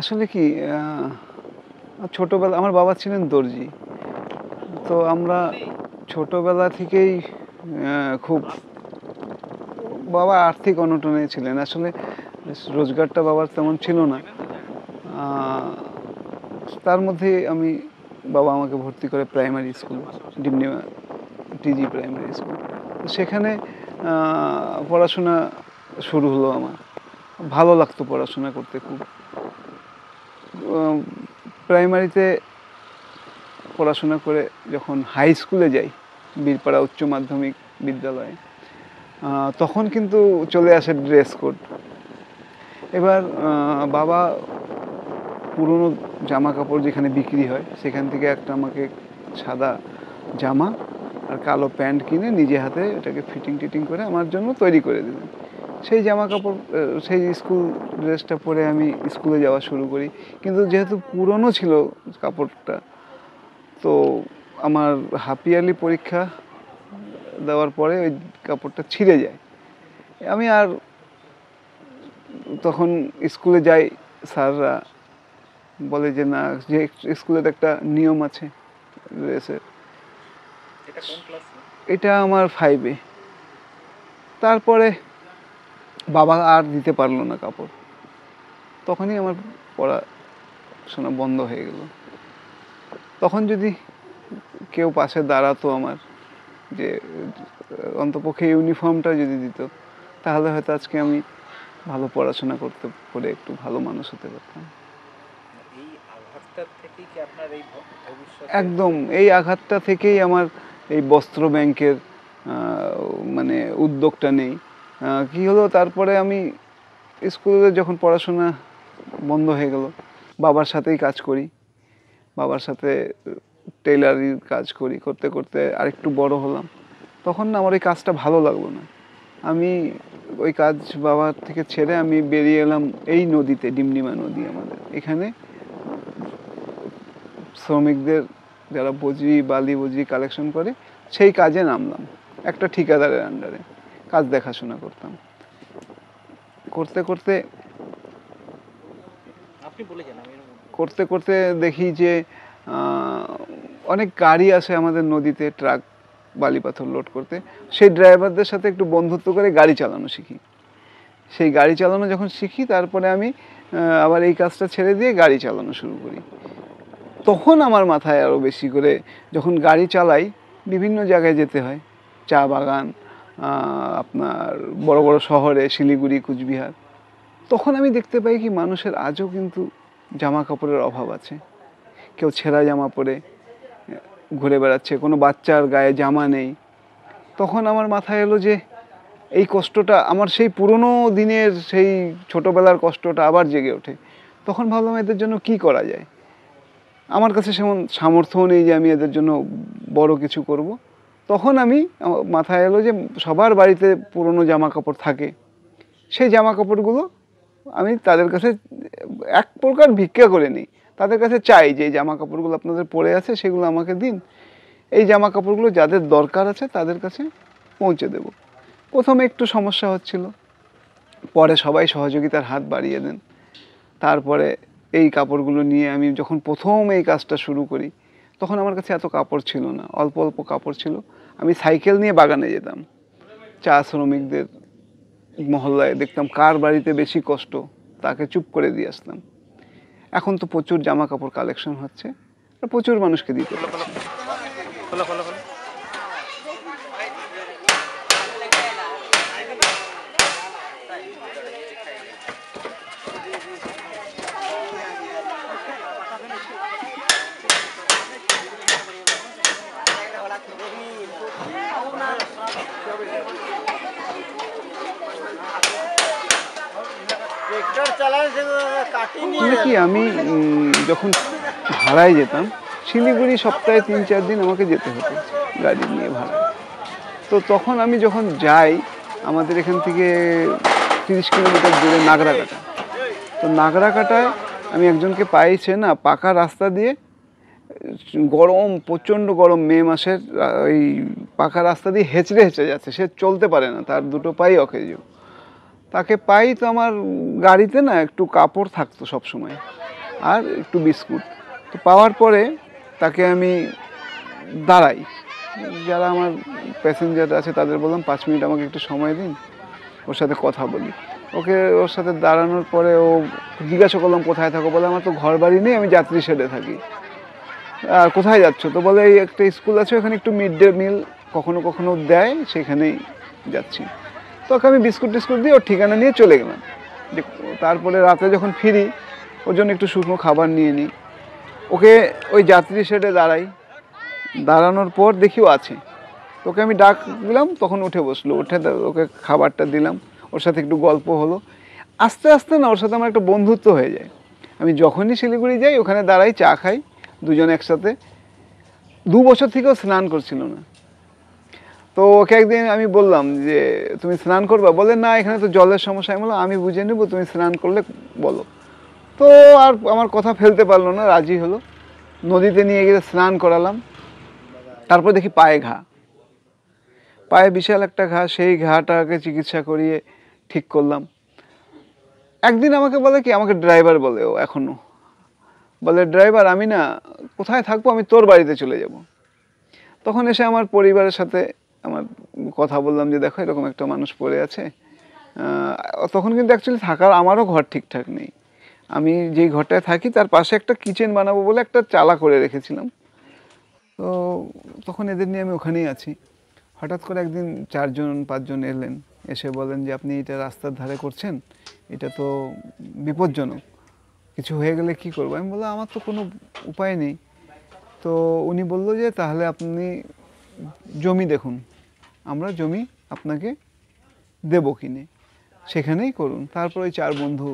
আসলে কি ছোটবেলা আমার বাবা ছিলেন দর্জি। তো আমরা ছোটবেলা থেকেই খুব বাবা আর্থিক অনটনে ছিলেন। আসলে রোজগারটা বাবার তেমন ছিল না। আ তার মধ্যে বাবা আমাকে ভর্তি করে প্রাইমারি স্কুলে, ডিমনিমা টিজি প্রাইমারি স্কুল। তো সেখানে আ পড়াশোনা শুরু হলো আমার। ভালো লাগতো পড়াশোনা করতে খুব। আ প্রাইমারিতে পড়াশোনা করে যখন হাই স্কুলে যাই, বীরপাড়া উচ্চ মাধ্যমিক বিদ্যালয়ে, তখন কিন্তু চলে আসে ড্রেস কোড। এবার বাবা পুরনো জামা কাপড় যেখানে বিক্রি হয় সেখান থেকে একটা আমাকে সাদা জামা আর কালো প্যান্ট কিনে নিজে হাতে এটাকে ফিটিং টিটিং করে আমার জন্য তৈরি করে দিলেন। সেই জামা কাপড়, সেই স্কুল ড্রেসটা পরে আমি স্কুলে যাওয়া শুরু করি। কিন্তু যেহেতু পুরনো ছিল কাপড়টা, তো আমার হাফ ইয়ারলি পরীক্ষা দেওয়ার পরে ওই কাপড়টা ছিঁড়ে যায়। আমি আর তখন স্কুলে যাই, স্যাররা বলে যে না, যে স্কুলের একটা নিয়ম আছে ড্রেসের। এটা আমার 5-এ। তারপরে বাবা আর দিতে পারলো না কাপড়, তখনই আমার পড়াশোনা বন্ধ হয়ে গেল। তখন যদি কেউ পাশে দাঁড়াতো আমার, যে অন্তপক্ষে ইউনিফর্মটা যদি দিত, তাহলে হয়তো আজকে আমি ভালো পড়াশোনা করতে করে একটু ভালো মানুষ হতে পারতাম। একদম এই আঘাতটা থেকেই আমার এই বস্ত্র ব্যাংকের মানে উদ্যোগটা নেই। কি হলো, তারপরে আমি স্কুলে যখন পড়াশোনা বন্ধ হয়ে গেল, বাবার সাথেই কাজ করি, বাবার সাথে টেইলারির কাজ করি, করতে করতে আরেকটু বড় হলাম। তখন না আমার ওই কাজটা ভালো লাগলো না। আমি ওই কাজ বাবার থেকে ছেড়ে আমি বেরিয়ে এলাম এই নদীতে, ডিমডিমা নদী আমাদের এখানে। শ্রমিকদের যারা বালি বজরি কালেকশন করে, সেই কাজে নামলাম। একটা ঠিকাদারের আন্ডারে কাজ দেখাশোনা করতাম। করতে করতে করতে করতে দেখি যে অনেক গাড়ি আসে আমাদের নদীতে, ট্রাক বালি পাথর লোড করতে। সেই ড্রাইভারদের সাথে একটু বন্ধুত্ব করে গাড়ি চালানো শিখি। সেই গাড়ি চালানো যখন শিখি, তারপরে আমি আবার এই কাজটা ছেড়ে দিয়ে গাড়ি চালানো শুরু করি। তখন আমার মাথায় আরও বেশি করে, যখন গাড়ি চালাই বিভিন্ন জায়গায় যেতে হয়, চা বাগান, আপনার বড় বড় শহরে, শিলিগুড়ি, কুচবিহার, তখন আমি দেখতে পাই কি মানুষের আজও কিন্তু জামা কাপড়ের অভাব আছে। কেউ ছেঁড়া জামা পরে ঘুরে বেড়াচ্ছে, কোনো বাচ্চার গায়ে জামা নেই। তখন আমার মাথায় এলো যে এই কষ্টটা আমার সেই পুরনো দিনের, সেই ছোটোবেলার কষ্টটা আবার জেগে ওঠে। তখন ভাবলাম এদের জন্য কি করা যায়। আমার কাছে সেমন সামর্থ্যও নেই যে আমি এদের জন্য বড় কিছু করব। তখন মাথায় এলো যে সবার বাড়িতে পুরনো জামা কাপড় থাকে, সেই জামা কাপড়গুলো আমি তাদের কাছে এক প্রকার ভিক্ষা করে নিই। তাদের কাছে চাই যে এই জামা কাপড়গুলো আপনাদের পরে আছে, সেগুলো আমাকে দিন। এই জামা কাপড়গুলো যাদের দরকার আছে তাদের কাছে পৌঁছে দেব। প্রথমে একটু সমস্যা হচ্ছিল, পরে সবাই সহযোগিতার হাত বাড়িয়ে দেন। তারপরে এই কাপড়গুলো নিয়ে আমি যখন প্রথম এই কাজটা শুরু করি, তখন আমার কাছে এত কাপড় ছিল না, অল্প অল্প কাপড় ছিল। আমি সাইকেল নিয়ে বাগানে যেতাম, চা শ্রমিকদের মহল্লায় দেখতাম কার বাড়িতে বেশি কষ্ট, তাকে চুপ করে দিয়ে আসতাম। এখন তো প্রচুর জামা কাপড় কালেকশন হচ্ছে, আর প্রচুর মানুষকে দিতে পারছি। কি আমি যখন ভাড়ায় যেতাম, শিলিগুড়ি সপ্তাহে 3-4 দিন আমাকে যেতে হতো গাড়ি নিয়ে ভাড়ায়। তো তখন আমি যখন যাই, আমাদের এখান থেকে 30 কিলোমিটার দূরে নাগরাকাটা। তো নাগরাকাটায় আমি একজনকে পাইছে না, পাকা রাস্তা দিয়ে, গরম, প্রচণ্ড গরম, মে মাসের ওই পাকা রাস্তা দিয়ে হেঁচড়ে হেঁচড়ে যাচ্ছে। সে চলতে পারে না, তার দুটো পাই অকেজো। তাকে পাই তো আমার গাড়িতে না একটু কাপড় থাকতো সব সময় আর একটু বিস্কুট। তো পাওয়ার পরে তাকে আমি দাঁড়াই, যারা আমার প্যাসেঞ্জার আছে তাদের বললাম 5 মিনিট আমাকে একটু সময় দিন, ওর সাথে কথা বলি। ওর সাথে দাঁড়ানোর পরে ও জিজ্ঞাসা করলাম কোথায় থাকো, বলে আমার তো ঘর বাড়ি নেই, আমি যাত্রী শেডে থাকি। আর কোথায় যাচ্ছ, তো বলে এই একটা স্কুল আছে ওখানে একটু মিড ডে মিল কখনো কখনো দেয়, সেখানেই যাচ্ছি। তো ওকে আমি বিস্কুট টিস্কুট দিয়ে ওর ঠিকানা নিয়ে চলে গেলাম। তারপরে রাতে যখন ফিরি ওর জন্য একটু শুকনো খাবার নিয়ে নিই। ওকে ওই যাত্রী শেডে দাঁড়ানোর পর দেখি ও আছে, তোকে আমি ডাক দিলাম, তখন উঠে বসলো। ওকে খাবারটা দিলাম, ওর সাথে একটু গল্প হলো। আস্তে আস্তে না ওর সাথে আমার একটা বন্ধুত্ব হয়ে যায়। আমি যখনই শিলিগুড়ি যাই ওখানে দাঁড়াই, চা খাই দুজনে একসাথে। 2 বছর থেকেও স্নান করছিল না। তো ওকে একদিন আমি বললাম যে তুমি স্নান করবা, বলে না এখানে তো জলের সমস্যা। আমি বললাম আমি বুঝে নেবো, তুমি স্নান করলে বলো। তো আর আমার কথা ফেলতে পারলো না, রাজি হলো। নদীতে নিয়ে গিয়ে স্নান করালাম। তারপর দেখি পায়ে বিশাল একটা ঘা। সেই ঘাটাকে চিকিৎসা করিয়ে ঠিক করলাম। একদিন আমাকে বলে কি, আমাকে ড্রাইভার বলে, ও এখনো বলে ড্রাইভার আমি না কোথায় থাকবো, আমি তোর বাড়িতে চলে যাব। তখন এসে আমার পরিবারের সাথে আমার কথা বললাম যে দেখো এরকম একটা মানুষ পড়ে আছে। তখন কিন্তু অ্যাকচুয়ালি থাকার আমারও ঘর ঠিকঠাক নেই। আমি যেই ঘরটায় থাকি তার পাশে একটা কিচেন বানাবো বলে একটা চালা করে রেখেছিলাম। তো তখন এদের নিয়ে আমি ওখানেই আছি। হঠাৎ করে একদিন 4-5 জন এলেন, এসে বলেন যে আপনি এটা রাস্তার ধারে করছেন, এটা তো বিপজ্জনক, কিছু হয়ে গেলে কি করবো। আমি বললাম আমার তো কোনো উপায় নেই। তো উনি বললো যে তাহলে আপনি জমি দেখুন, আমরা জমি আপনাকে দেবো কিনে, সেখানেই করুন। তারপর ওই 4 বন্ধু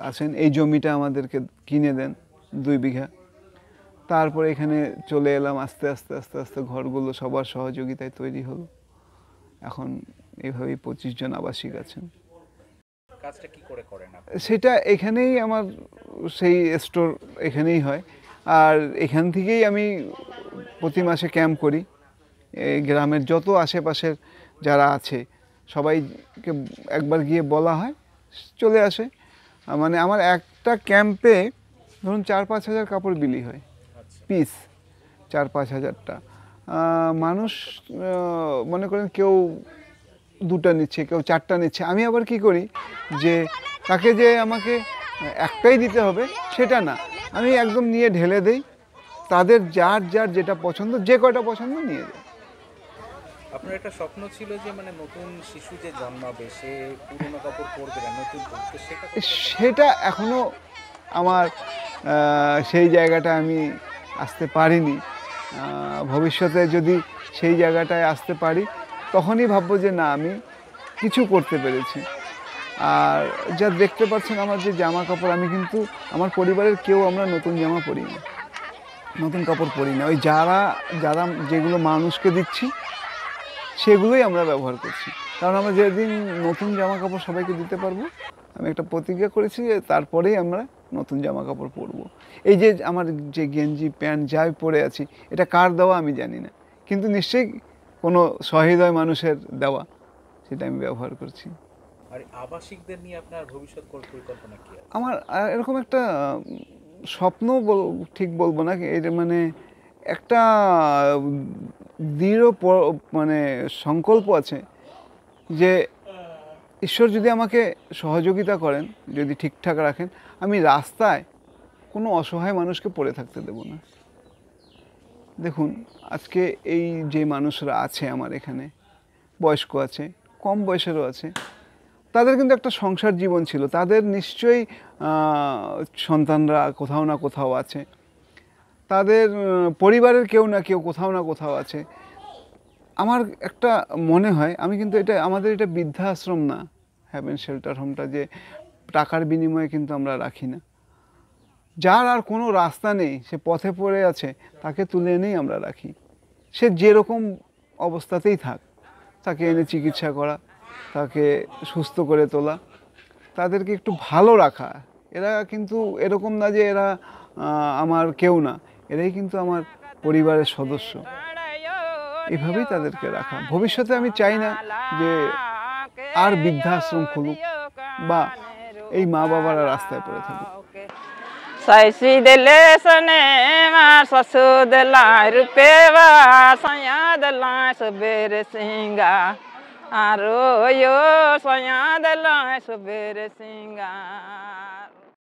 আছেন, এই জমিটা আমাদেরকে কিনে দেন 2 বিঘা। তারপরে এখানে চলে এলাম, আস্তে আস্তে আস্তে আস্তে ঘরগুলো সবার সহযোগিতায় তৈরি হলো। এখন এইভাবেই 25 জন আবাসিক আছেন। কাজটা কি করে করেন আপনি? সেটা এখানেই আমার সেই স্টোর এখানেই হয়। আর এখান থেকেই আমি প্রতি মাসে ক্যাম্প করি। এই গ্রামের যত আশেপাশের যারা আছে সবাইকে একবার গিয়ে বলা হয়, চলে আসে। মানে আমার একটা ক্যাম্পে ধরুন 4-5 হাজার কাপড় বিলি হয়, পিস 4-5 হাজারটা। মানুষ মনে করেন কেউ 2টা নিচ্ছে, কেউ 4টা নিচ্ছে। আমি আবার কি করি যে তাকে যে আমাকে একটাই দিতে হবে সেটা না, আমি একদম নিয়ে ঢেলে দেই। তাদের যার যার যেটা পছন্দ, যে কয়টা পছন্দ নিয়ে যায়। আপনার একটা স্বপ্ন ছিল যে মানে নতুন শিশু যে জন্মাবে সে পুরনো কাপড় পরবে না, নতুন পরবে, সেটা এখনো আমার সেই জায়গাটা আমি আসতে পারিনি। ভবিষ্যতে যদি সেই জায়গাটায় আসতে পারি তখনই ভাববো যে না আমি কিছু করতে পেরেছি। আর যা দেখতে পাচ্ছেন আমার যে জামা কাপড়, আমি কিন্তু আমার পরিবারের কেউ আমরা নতুন জামা পরি না, নতুন কাপড় পরি না। ওই যারা যারা যেগুলো মানুষকে দিচ্ছি সেগুলোই আমরা ব্যবহার করছি। কারণ আমরা যেদিন নতুন জামা কাপড় সবাইকে দিতে পারবো, আমি একটা প্রতিজ্ঞা করেছি যে তারপরেই আমরা নতুন জামা কাপড় পরবো। এই যে আমার যে গেঞ্জি প্যান্ট যাই পরে আছি, এটা কার দেওয়া আমি জানি না, কিন্তু নিশ্চয়ই কোনো সহৃদয় মানুষের দেওয়া, সেটা আমি ব্যবহার করছি। আর আবাসিকদের নিয়ে আপনার ভবিষ্যৎ পরিকল্পনা কি আছে? আমার এরকম একটা স্বপ্ন ঠিক বলবো না, এটা মানে একটা দৃঢ় মানে সংকল্প আছে যে ঈশ্বর যদি আমাকে সহযোগিতা করেন, যদি ঠিকঠাক রাখেন, আমি রাস্তায় কোনো অসহায় মানুষকে পড়ে থাকতে দেব না। দেখুন আজকে এই যে মানুষরা আছে আমার এখানে, বয়স্ক আছে, কম বয়সেরও আছে, তাদের কিন্তু একটা সংসার জীবন ছিল, তাদের নিশ্চয়ই সন্তানরা কোথাও না কোথাও আছে, তাদের পরিবারের কেউ না কেউ কোথাও না কোথাও আছে। আমার একটা মনে হয়, আমি কিন্তু এটা আমাদের এটা বৃদ্ধাশ্রম না, হ্যাভেন শেল্টার হোমটা যে টাকার বিনিময়ে কিন্তু আমরা রাখি না। যার আর কোনো রাস্তা নেই, সে পথে পড়ে আছে, তাকে তুলে এনেই আমরা রাখি। সে যেরকম অবস্থাতেই থাক, তাকে এনে চিকিৎসা করা, তাকে সুস্থ করে তোলা, তাদেরকে একটু ভালো রাখা। এরা কিন্তু এরকম না যে এরা আমার কেউ না, এরাই কিন্তু আমার পরিবারের সদস্য। এভাবেই তাদেরকে রাখা। ভবিষ্যতে আমি চাই না যে আর বৃদ্ধাশ্রম খুলুক, বা এই মা বাবারা রাস্তায় পড়ে থাকুক। সাইসি দিলে সনে মার সসু দিলাই রূপেবা সায়া দিলাই সবের সিঙ্গা আরো সয়া দিলাই সবের সিঙ্গা।